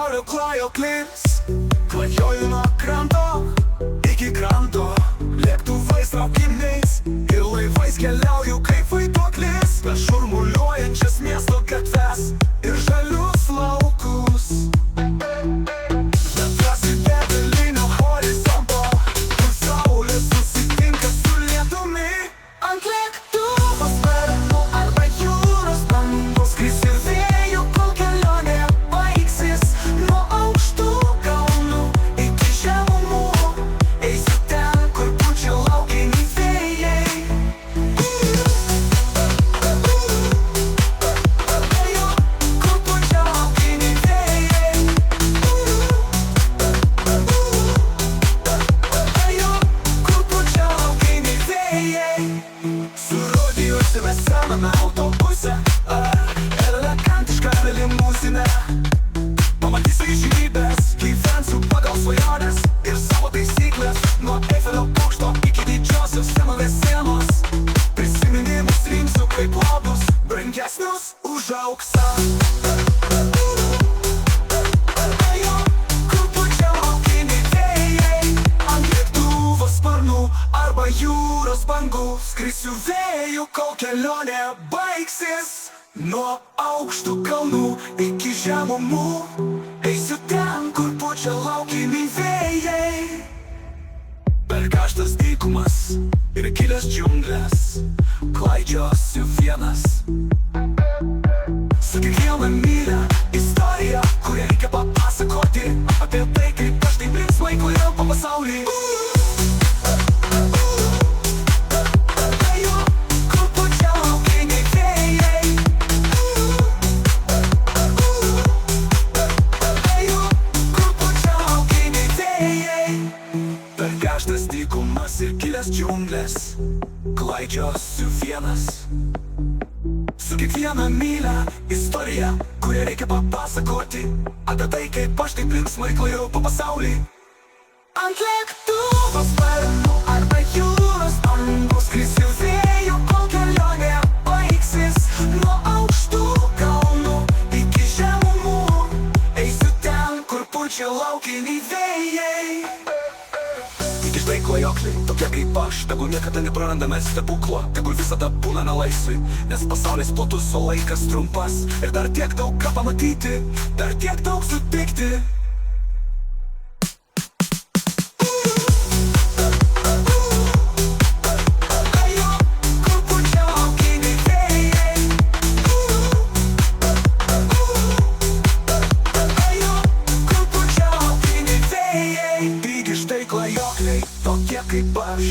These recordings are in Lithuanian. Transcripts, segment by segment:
noriu klajoklis. Klajoju nuo kranto iki kranto, lėktuvais, traukiniais ir laivais keliauju kaip vaiduoklis per šurmuliuojančias miesto gatves ir žalius laukus. Bet prasideda linio horizonto, kur saulė susitinka su lietumi. Ant lėktuvo sparnų arba jūros bangų skrisi vėju, kol kelionė baigsis. Nuo aukštų kalnų iki žemumų eisiu ten, kur pučia laukiniai vėjai. Kur pučia laukiniai vėjai. Kur pučia laukiniai vėjai. Surūdijusime sename autobuse ar elegantiškame limuzine. Pamatysiu įžymybes, gyvensiu pagal svajones ir savo taisyklės. Nuo Eifelio bokšto iki didžiosios senovės sienos prisiminimus rinksiu kaip lobius, brangesnius už auksą. Kur pučia laukiniai vėjai. Ant lėktuvo sparnų arba jūros bangų skrisiu vėju, kol kelionė baigsis. Nuo aukštų kalnų iki žemumų eisiu ten, kur pučia laukiniai vėjai. Per karštas dykumas ir gilias džiungles klaidžiosiu vienas. Su kiekviena mylia istorija, kurią reikia papasakoti apie tai, kaip aš taip linksmai klajojau po pasaulį. Kur pučia laukiniai vėjai. Kur pučia laukiniai vėjai. Per karštas dykumas ir gilias džiungles klaidžiosiu vienas. Su kiekviena mylia istorija, kurią reikia papasakoti apie tai, kaip aš taip linksmai klajojau po pasaulį. Ant lėktuvo sparnų arba jūros bangų skrisiu vėju, kol kelionė baigsis. Nuo aukštų kalnų iki žemumų eisiu ten, kur pučia laukiniai vėjai. Tik ištai klajokliai, tokie kaip aš, tegul niekada neprarandame stebuklo, tegul visada būname laisvi, nes pasaulis platus, o laikas trumpas. Ir dar tiek daug ką pamatyti, dar tiek daug sutikti. Kur pučia laukiniai vėjai. Kur pučia laukiniai vėjai. Tik ištai klajokliai, tokie kaip aš,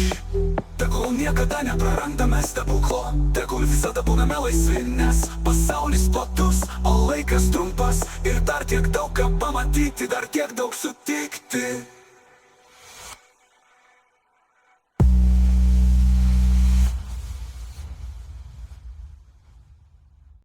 tegul niekada neprarandame stebuklo, tegul visada būname laisvi, nes pasaulis platus, o laikas trumpas. Ir dar tiek daug ką pamatyti, dar tiek daug sutikti.